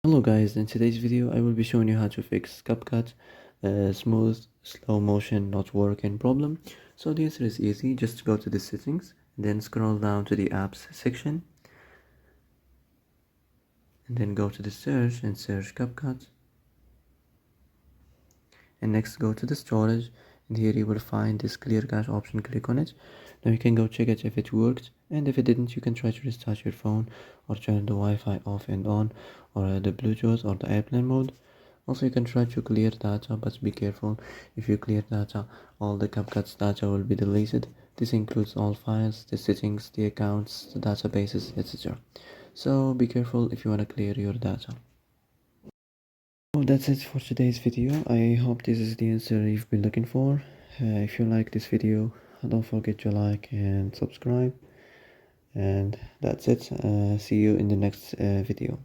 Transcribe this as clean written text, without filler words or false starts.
Hello guys, in today's video I will be showing you how to fix Capcut smooth slow motion not working problem. So the answer is easy. Just go to the settings, then scroll down to the apps section, and then go to the search and search Capcut, and next go to the storage, and here you will find this clear cache option. Click on it. Now you can go check it if it worked, and if it didn't you can try to restart your phone or turn the Wi-Fi off and on, or the Bluetooth or the airplane mode. Also, you can try to clear data, but be careful. If you clear data, all the Capcut's data will be deleted. This includes all files, the settings, the accounts, the databases, etc. So be careful if you want to clear your data. Well, that's it for today's video. I hope this is the answer you've been looking for. If you like this video, don't forget to like and subscribe. And that's it. See you in the next video.